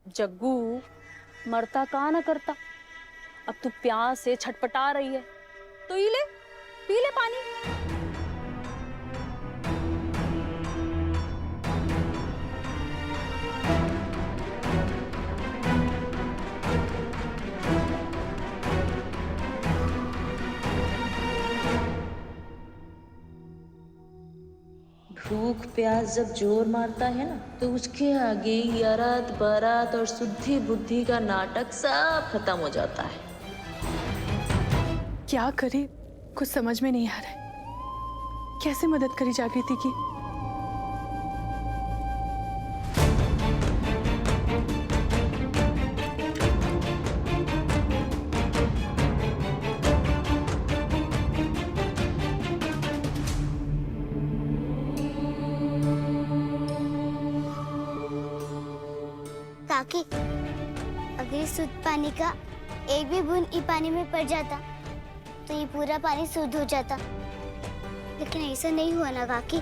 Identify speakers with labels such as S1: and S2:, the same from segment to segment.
S1: जग्गू, मरता का ना करता। अब तू प्यास से छटपटा रही है तो ये ले, पी ले पानी।
S2: भूख प्यास जब जोर मारता है ना, तो उसके आगे यरात बारात और शुद्धि बुद्धि का नाटक सब खत्म हो जाता है।
S3: क्या करे, कुछ समझ में नहीं आ रहा है। कैसे मदद करी जागृति की?
S4: काकी, अगर इस शुद्ध पानी का एक भी बूंद ई पानी में पड़ जाता तो ये पूरा पानी शुद्ध हो जाता। लेकिन ऐसा नहीं हुआ ना काकी,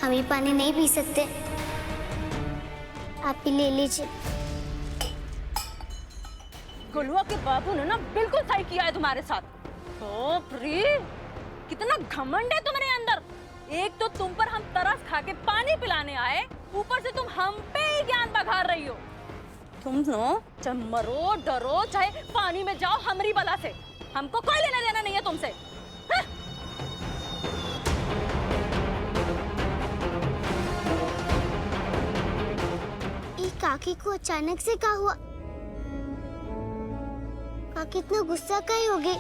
S4: हम ये पानी नहीं पी सकते। आप ही ले लीजिए।
S1: गुलवा के बाबू ने ना बिल्कुल सही किया है तुम्हारे साथ। बाप रे, कितना घमंड है तुम्हारे अंदर। एक तो तुम पर हम तरस खा के पानी पिलाने आए, ऊपर से तुम हम पे ही ज्ञान बघार रही हो। तुम नो चाहे मरो डरो चाहे पानी में जाओ हमरी बला से, हमको कोई लेना देना नहीं है तुमसे। हाँ?
S4: ये काकी को अचानक से क्या हुआ? काकी इतना गुस्सा काहे हो गई?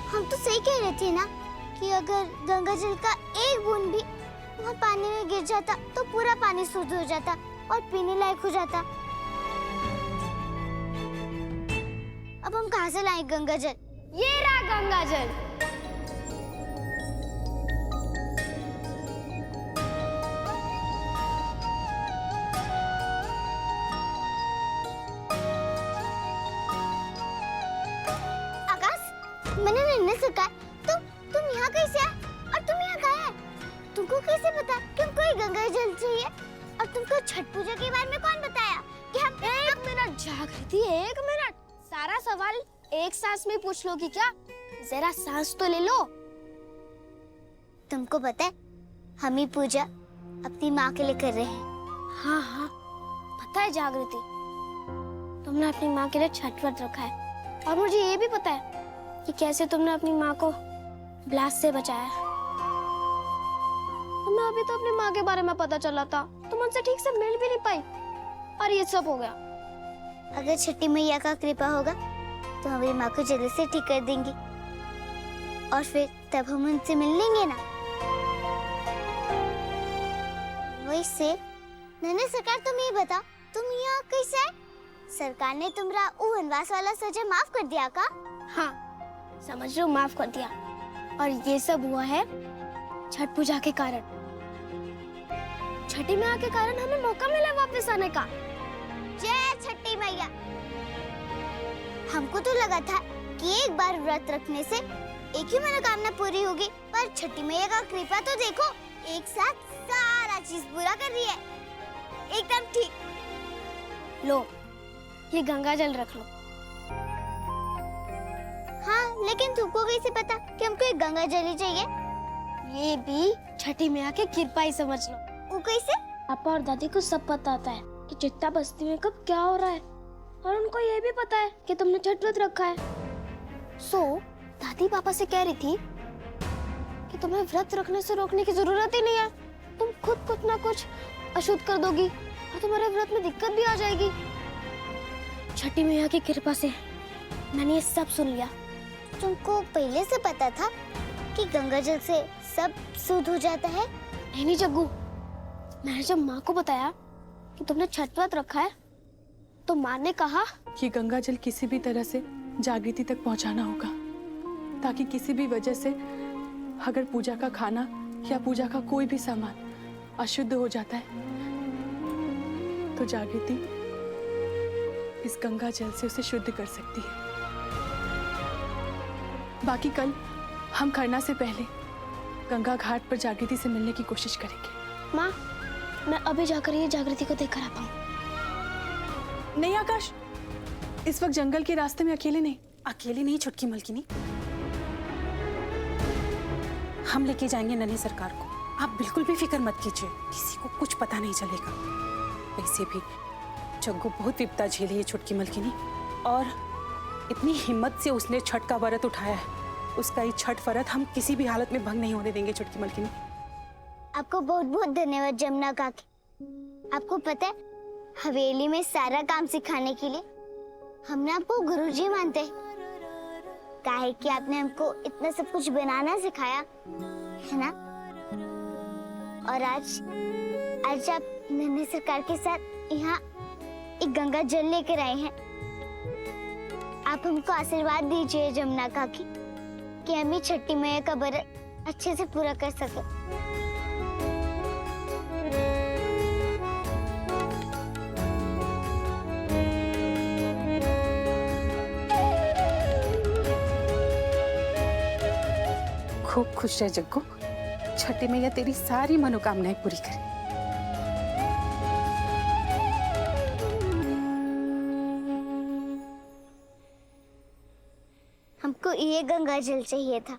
S4: हम तो सही कह रहे थे ना कि अगर गंगा जल का एक बूंद भी वहाँ पानी में गिर जाता तो पूरा पानी शुद्ध हो जाता और पीने लायक हो जाता। अब हम कहाँ से लाएं गंगा जल?
S5: ये रहा गंगा जल।
S4: आकाश, मैंने निर्णय सुना। तुम यहाँ कैसे आए? और तुम यहाँ कहाँ है? तुमको कैसे पता कि हमको ये गंगा जल चाहिए? और तुमको छठ पूजा के बारे में कौन बताया कि हम?
S5: एक मिनट जागृति, एक मिनट। सारा सवाल एक सांस में पूछ लोगी क्या? जरा सांस तो ले लो।
S4: तुमको पता है हम ये पूजा अपनी माँ के लिए कर रहे हैं।
S5: हाँ हाँ, पता है जागृति, तुमने अपनी माँ के लिए छठ व्रत रखा है। और मुझे ये भी पता है कि कैसे तुमने अपनी माँ को ब्लास्ट से बचाया। हमें अभी तो अपनी माँ के बारे में पता चला था, तुम उनसे ठीक से मिल भी नहीं पाई और ये सब हो गया।
S4: अगर छठी मैया का कृपा होगा तो हमारी माँ को जल्दी से ठीक कर देंगी और फिर तब हम उनसे मिल लेंगे ना। वैसे नन्हे सरकार, तुम ये बताओ, तुम यहाँ कैसे आए? सरकार ने तुम्हारा वो वनवास वाला सजा माफ कर दिया का?
S5: हाँ, समझ लो, माफ कर दिया। और ये सब हुआ है छठ पूजा के कारण। छठी मैया के कारण हमें मौका मिला वापस आने का।
S4: जय छठी मैया। हमको तो लगा था कि एक बार व्रत रखने से एक ही मनोकामना पूरी होगी, पर छठी मैया का कृपा तो देखो, एक साथ सारा चीज पूरा कर रही है। एकदम ठीक।
S5: लो, ये गंगा जल रख लो।
S4: हाँ, लेकिन तुमको कैसे पता कि हमको एक गंगा जल ही चाहिए?
S5: ये भी छठी मैया की कृपा ही समझ लो।
S4: वो कैसे?
S5: पापा और दादी को सब पता होता है कि चिट्टा बस्ती में कब क्या हो रहा है, और उनको ये भी पता है कि तुमने छठ व्रत रखा है। दादी पापा से कह रही थी कि तुम्हें व्रत रखने से रोकने की जरूरत ही नहीं है। तुम खुद कुछ ना कुछ अशुद्ध कर दोगी और तुम्हारे व्रत में दिक्कत भी आ जाएगी। छठी मैया की कृपा से मैंने ये सब सुन लिया।
S4: तुमको पहले से पता था कि गंगा जल से सब शुद्ध हो जाता है?
S5: नहीं जग्गू, मैंने जब माँ को बताया कि तुमने छठ व्रत रखा है तो माँ ने कहा
S3: कि गंगा जल किसी भी तरह से जागृति तक पहुंचाना होगा, ताकि किसी भी वजह से अगर पूजा का खाना या पूजा का कोई भी सामान अशुद्ध हो जाता है तो जागृति इस गंगा जल से उसे शुद्ध कर सकती है। बाकी कल हम खरना से पहले गंगा घाट पर जागृति से मिलने की कोशिश करेंगे।
S5: माँ, मैं अभी जाकर ये जागृति को देख कर आता हूँ।
S3: नहीं आकाश, इस वक्त जंगल के रास्ते में अकेले नहीं।
S6: अकेली नहीं छुटकी मलकिनी, हम लेके जाएंगे नन्ही सरकार को। आप बिल्कुल भी फिक्र मत कीजिए, किसी को कुछ पता नहीं चलेगा। वैसे भी जग्गू बहुत विपदा झेली है छुटकी मलकिनी, और इतनी हिम्मत से उसने छठ का व्रत उठाया है। उसका ये छठ व्रत हम किसी भी हालत में भंग नहीं होने देंगे छुटकी मलकिनी।
S4: आपको बहुत बहुत धन्यवाद जमुना काकी। आपको पता है, हवेली में सारा काम सिखाने के लिए हमने आपको गुरुजी मानते हैं। काहे कि आपने हमको इतना सब कुछ बनाना सिखाया है ना। और आज आप नन्ही सरकार के साथ यहाँ एक गंगा जल लेकर आए हैं। आप हमको आशीर्वाद दीजिए जमुना काकी कि हम ही छठी मैया का व्रत अच्छे से पूरा कर सके।
S6: खूब खुश रह जग्गू, छठी मैया तेरी सारी मनोकामनाएं पूरी करे।
S4: हमको ये गंगा जल चाहिए था।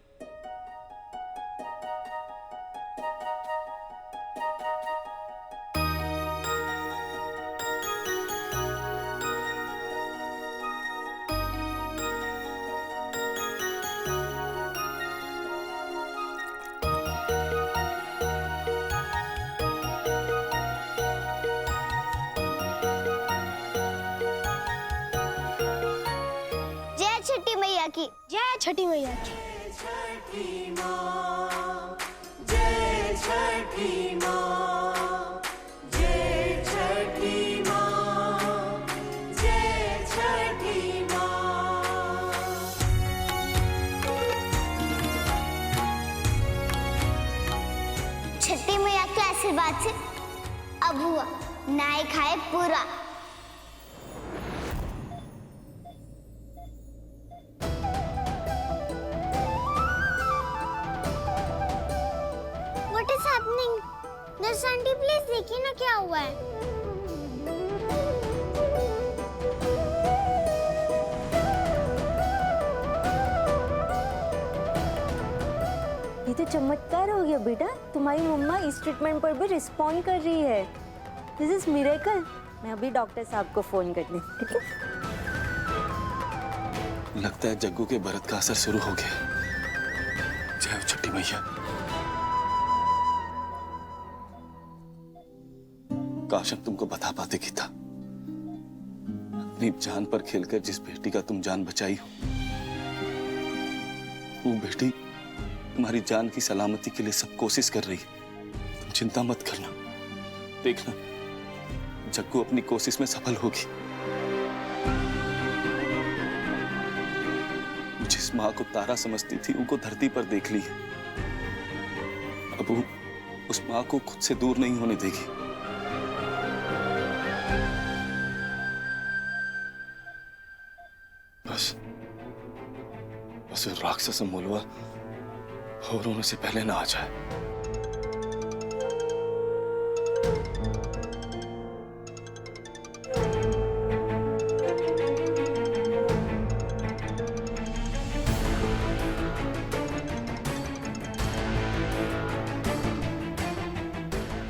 S4: जय छठी मैया की।
S5: जय छठी मैया की।
S4: छठी मैया के आशीर्वाद से अब हुआ नाई खाए पूरा। What is happening? Nurse aunty please देखिए ना क्या हुआ है।
S7: ये तो चमत्कार हो गया बेटा। तुम्हारी मम्मा इस ट्रीटमेंट पर भी रिस्पॉन्ड कर रही है। This is miracle. मैं अभी डॉक्टर साहब को फोन कर ली, ठीक है?
S8: लगता है जग्गू के व्रत का असर शुरू हो गया। जय हो छठी मैया। काश हम तुमको बता पाते गीता, अपनी जान पर खेलकर जिस बेटी का तुम जान बचाई हो, वो बेटी तुम्हारी जान की सलामती के लिए सब कोशिश कर रही है। तुम चिंता मत करना, देखना जग्गू अपनी कोशिश में सफल होगी। जिस माँ को तारा समझती थी, उनको धरती पर देख ली है। अब वो उस माँ को खुद से दूर नहीं होने देगी। बस राक्षस मूलवा और होने से पहले ना आ जाए।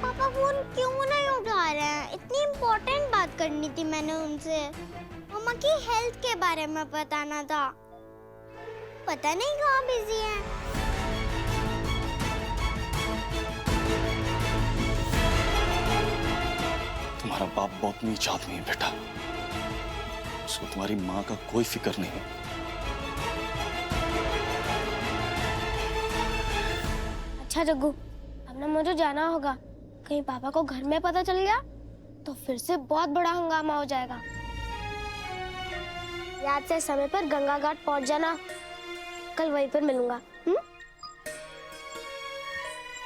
S4: पापा फोन क्यों नहीं उठा रहे हैं? इतनी इम्पोर्टेंट बात करनी थी मैंने उनसे। मम्मा की हेल्थ के बारे में बताना था। पता नहीं कहाँ बिजी हैं।
S8: तुम्हारा बाप बहुत नीच आदमी है बेटा। उसको तुम्हारी माँ का कोई फिक्र नहीं है।
S5: अच्छा जग्गू, अब ना मुझे जाना होगा। कहीं पापा को घर में पता चल गया तो फिर से बहुत बड़ा हंगामा हो जाएगा। याद से समय पर गंगा घाट पहुंच जाना। कल वहीं पर मिलूंगा।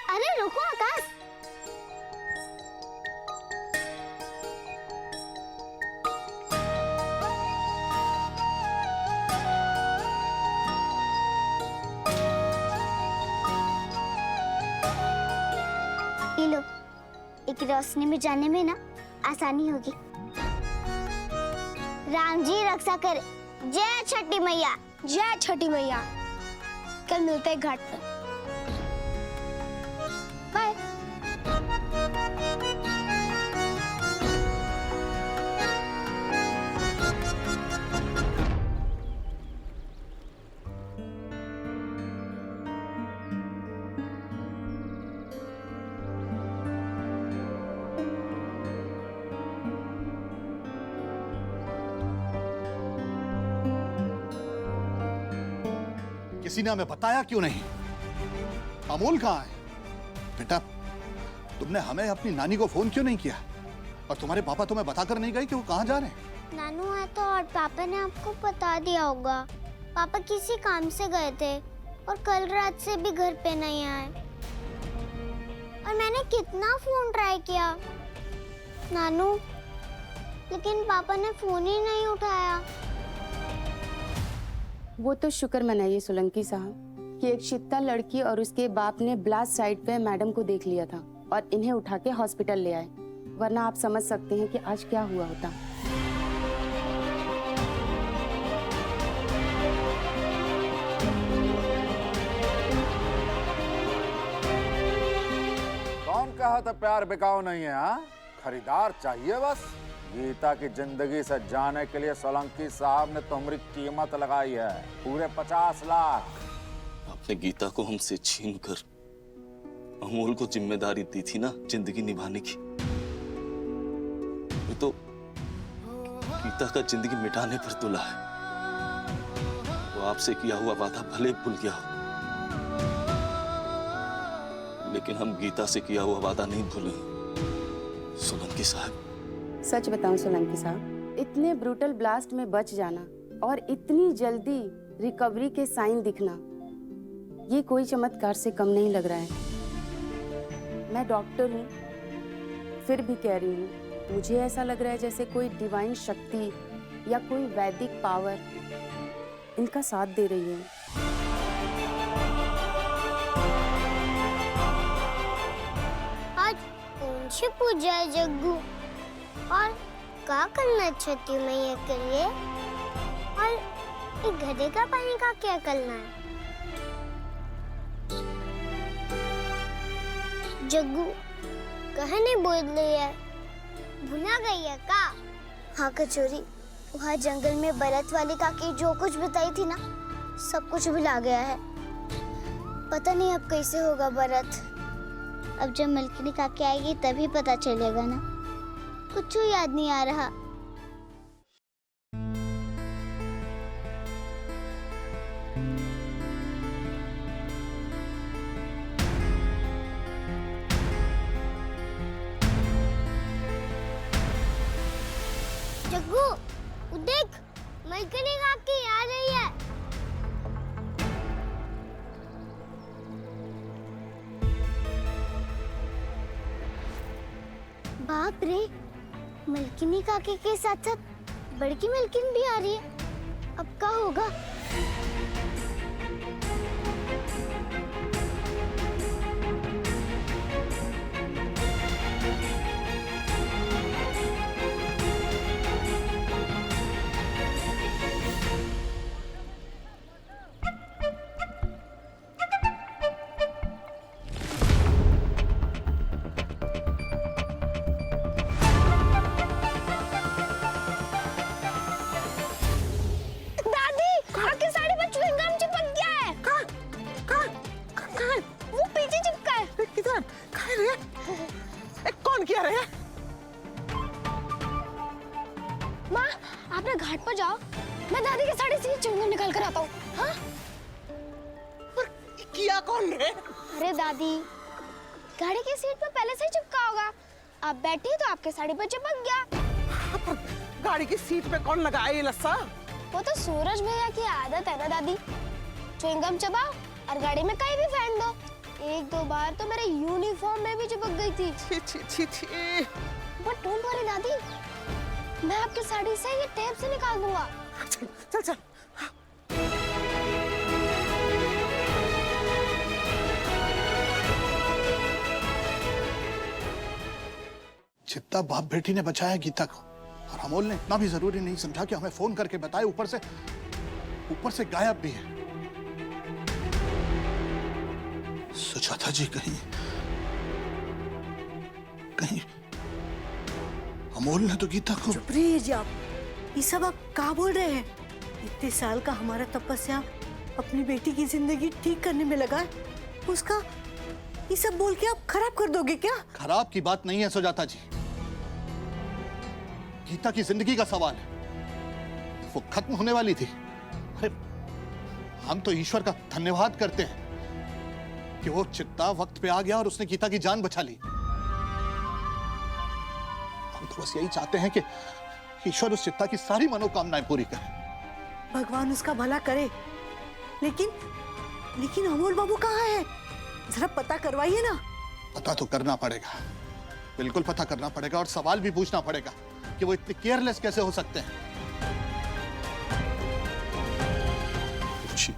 S4: अरे रुको आकाश। ये लो, एक रोशनी में जाने में ना आसानी होगी। राम जी रक्षा करे। जय छठी मैया।
S5: जय छठी मैया। कल मिलते हैं घाट पर। बाय।
S9: किसी ने हमें बताया क्यों नहीं? अमोल कहाँ है? बेटा, तुमने हमें अपनी नानी को फोन क्यों नहीं किया? और तुम्हारे पापा तुम्हें बताकर नहीं गए कि वो कहाँ जा रहे हैं?
S4: नानू है तो और पापा ने आपको बता दिया होगा। पापा किसी काम से गए थे और कल रात से भी घर पे नहीं आए। और मैंने कितना फोन ट्राई किया नानू, लेकिन पापा ने फोन ही नहीं उठाया।
S6: वो तो शुक्र मनाइए सोलंकी साहब कि एक शित्ता लड़की और उसके बाप ने ब्लास्ट साइट पे मैडम को देख लिया था और इन्हें उठा के हॉस्पिटल ले आए, वरना आप समझ सकते हैं कि आज क्या हुआ होता।
S10: कौन कहा था प्यार बिकाऊ नहीं है? हाँ, खरीदार चाहिए बस। गीता की जिंदगी से जाने के लिए सोलंकी साहब ने तुम्हारी कीमत लगाई है, पूरे 50 लाख।
S8: आपने गीता को हमसे छीन कर अमोल को जिम्मेदारी दी थी ना जिंदगी निभाने की। ये तो गीता का जिंदगी मिटाने पर तुला है। वो आपसे किया हुआ वादा भले भूल गया हो, लेकिन हम गीता से किया हुआ वादा नहीं भूले सोलंकी साहब।
S6: सच बताऊं सोलंकी साहब, इतने ब्रूटल ब्लास्ट में बच जाना और इतनी जल्दी रिकवरी के साइन दिखना, ये कोई चमत्कार से कम नहीं लग रहा है। मैं डॉक्टर हूँ, फिर भी कह रही हूँ, मुझे ऐसा लग रहा है जैसे कोई डिवाइन शक्ति या कोई वैदिक पावर इनका साथ दे रही है।
S4: आज कौन सी पूजा है जग्गू? और क्या करना छठी मैया के लिए? और ये गधे का पानी का क्या करना है? जग्गू कहाँ नहीं बोल रही है? भुला गई है का? हाँ कचोरी, वहाँ जंगल में बरत वाली काकी जो कुछ बताई थी ना, सब कुछ भुला गया है। पता नहीं अब कैसे होगा बरत। अब जब मलकिनी काकी आएगी तभी पता चलेगा ना। कुछ याद नहीं आ रहा। जग्गू, देख, मलकिनी काकी आ रही है। बाप रे, मलकिनी काकी के साथ साथ बड़की मलकिन भी आ रही है। अब क्या होगा?
S5: आप ना घाट पर जाओ, मैं दादी के साड़ी से च्युइंगम निकाल कर आता हूँ। हाँ?
S11: किया कौन रे?
S5: अरे दादी, गाड़ी की सीट पे पहले से ही चिपका होगा। आप बैठी तो आपके साड़ी पर चिपक गया।
S11: गाड़ी की सीट पे कौन लगाया ये लस्सा?
S5: वो तो सूरज भैया की आदत है ना दादी। च्युइंगम चबाओ और गाड़ी में कहीं भी फेंक दो। एक दो बार तो मेरे यूनिफॉर्म में भी चिपक गई थी।
S11: छी छी छी छी।
S5: बट डोंट वरी दादी, मैं आपकी साड़ी से ये टेप से निकाल दूंगा।
S11: चल चल चल।
S9: जितना बाप बेटी ने बचाया गीता को, और अमोल ने इतना भी जरूरी नहीं समझा कि हमें फोन करके बताए, ऊपर से गायब भी है। सुजाता जी कहीं अमोल ने तो गीता को।
S12: चुप रहिए जी आप, ये सब आप क्या बोल रहे हैं? इतने साल का हमारा तपस्या अपनी बेटी की जिंदगी ठीक करने में लगा है, उसका ये सब बोल के आप खराब कर दोगे क्या?
S9: खराब की बात नहीं है सुजाता जी, गीता की जिंदगी का सवाल है, वो खत्म होने वाली थी। अरे हम तो ईश्वर का धन्यवाद करते हैं कि वो चित्ता वक्त पे आ गया और उसने गीता की जान बचा ली। हम तो बस यही चाहते हैं कि ईश्वर उस चित्ता की सारी मनोकामनाएं पूरी करे।
S12: भगवान उसका भला करे, लेकिन अमोल बाबू कहाँ है? जरा पता करवाइए ना।
S9: पता तो करना पड़ेगा, बिल्कुल पता करना पड़ेगा, और सवाल भी पूछना पड़ेगा कि वो इतने केयरलेस कैसे हो सकते हैं।
S8: पूछिए,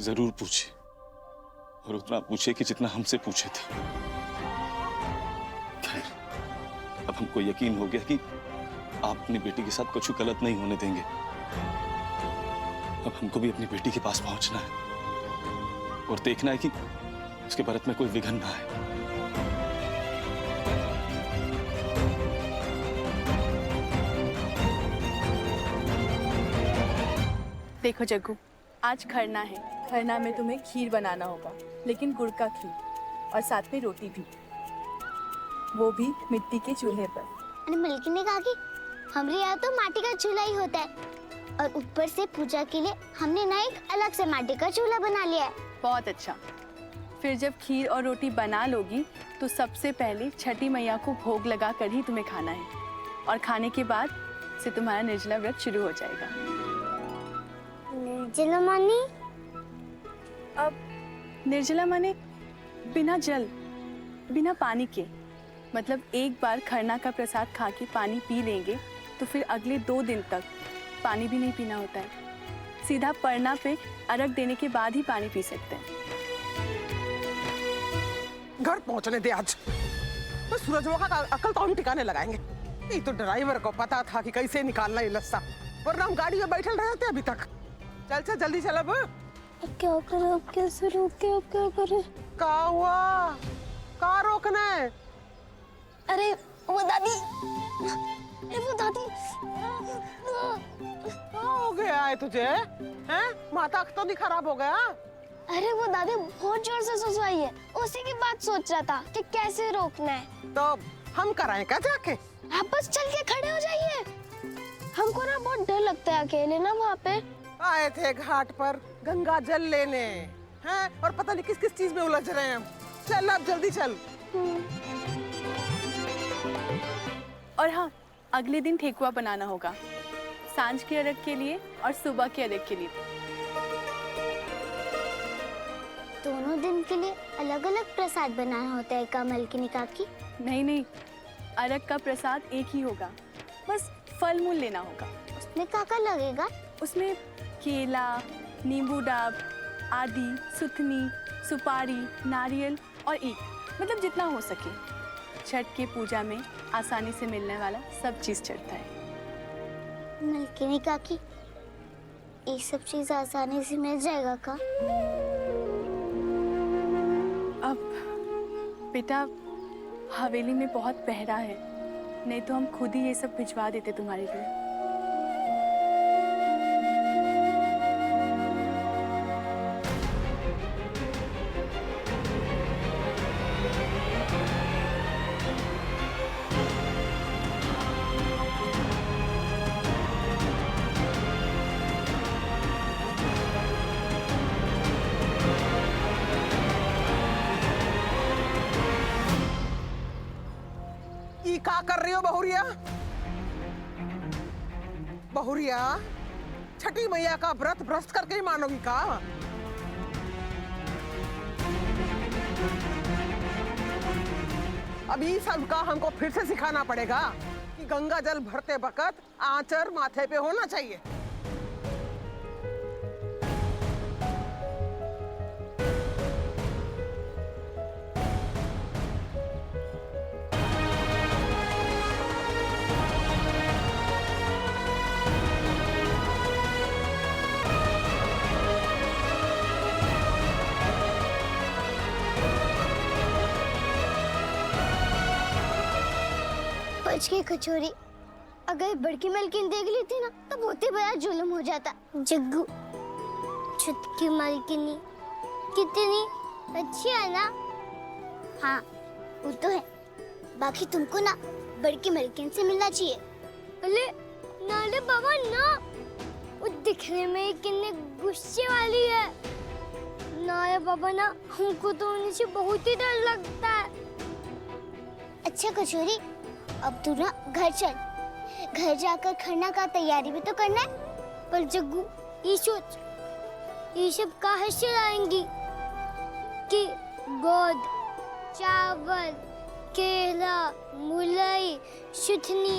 S8: जरूर पूछिए, और उतना पूछिए कि जितना हमसे पूछे थे। खैर, अब हमको यकीन हो गया कि आप अपनी बेटी के साथ कुछ गलत नहीं होने देंगे। अब हमको भी अपनी बेटी के पास पहुंचना है और देखना है कि उसके भरत में कोई विघ्न ना आए।
S3: देखो जग्गू, आज खरना है। खरना में तुम्हें खीर बनाना होगा, लेकिन गुड़ का खीर, और साथ में रोटी भी, वो भी मिट्टी के चूल्हे पर।
S4: अरे मलकी ने कहा कि हमारे यहाँ तो माटी का चूल्हा ही होता है, और ऊपर से पूजा के लिए हमने ना एक अलग से माटी का चूल्हा बना लिया है।
S3: बहुत अच्छा। फिर जब खीर और रोटी बना लोगी तो सबसे पहले छठी मैया को भोग लगा कर ही तुम्हें खाना है, और खाने के बाद से तुम्हारा निर्जला व्रत शुरू हो जाएगा।
S4: निर्जला मानी?
S3: अब निर्जला माने बिना जल, बिना पानी के। मतलब एक बार खरना का प्रसाद खा के पानी पी लेंगे तो फिर अगले 2 दिन तक पानी भी नहीं पीना होता है। सीधा परना पे अर्घ देने के बाद ही पानी पी सकते हैं।
S11: घर पहुंचने दे आज, तो सूरजवा का अकल तो हम ठिकाने लगाएंगे। ये तो ड्राइवर को पता था कि कैसे निकालना ये लस्सा, वरना हम गाड़ी में बैठे रहे थे अभी तक। चल जल्दी चल। अब
S5: क्या करें, अब कैसे रोके, अब क्या करें?
S11: क्या हुआ? क्या रोकना है?
S5: अरे वो दादी,
S11: क्या हो गया है तुझे? हैं? माता तो नहीं खराब हो गया?
S5: अरे वो दादी बहुत जोर से सुसवाई है, उसी की बात सोच रहा था कि कैसे रोकना है।
S11: तो हम कराएं क्या जाके?
S5: आप बस चल के खड़े हो जाइए। हमको ना बहुत डर लगता है अकेले ना वहाँ पे।
S11: आए थे घाट पर गंगा जल लेने, हैं? और पता नहीं किस किस चीज में उलझ रहे हैं हम। चल अब जल्दी चल।
S3: और हाँ, अगले दिन ठेकुआ बनाना होगा, सांझ के अर्घ के लिए और सुबह के अर्घ के लिए।
S4: दोनों दिन के लिए अलग अलग प्रसाद बनाना होता है क्या मलकिनी काकी?
S3: नहीं, अर्घ का प्रसाद एक ही होगा, बस फल मूल लेना होगा।
S4: उसमें क्या लगेगा?
S3: उसमें केला, नींबू डाब, आदि, सुथनी, सुपारी, नारियल और ईख, मतलब जितना हो सके। छठ के पूजा में आसानी से मिलने वाला सब चीज चढ़ता है।
S4: मलकिनी काकी, ये सब चीज आसानी से मिल जाएगा का?
S3: अब बेटा, हवेली में बहुत पहरा है, नहीं तो हम खुद ही ये सब भिजवा देते तुम्हारे लिए।
S11: ये क्या कर रही हो बहुरिया? बहुरिया, छठी मैया का व्रत भ्रष्ट करके ही मानोगी का? अभी सबका हमको फिर से सिखाना पड़ेगा कि गंगा जल भरते वक्त आंचर माथे पे होना चाहिए।
S4: सच की कचौरी, अगर बड़की मलकिन देख लेती ना तो बहुत ही बड़ा जुल्म हो जाता। जग्गू, छुटकी मलकिनी कितनी अच्छी है ना। हाँ वो तो है, बाकी तुमको ना बड़की मलकिन से मिलना चाहिए। अरे नाले बाबा ना, वो दिखने में कितने गुस्से वाली है। नाले बाबा ना, हमको तो उनसे बहुत ही डर लगता है। अच्छा कचौरी, अब तू ना घर चल, घर जाकर खाना का तैयारी भी तो करना है। पर जग्गू ये सोच, ये सब कहाँ से लाएंगी कि गोद, चावल, केला, मूली, सुथनी,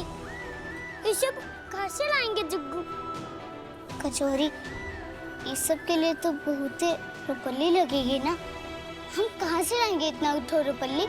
S4: ये सब कहाँ से लाएंगे जग्गू? कचौरी, ये सब के लिए तो बहुत रुपल्ली लगेगी ना। हम कहाँ से लाएंगे इतना उठो रुपल्ली?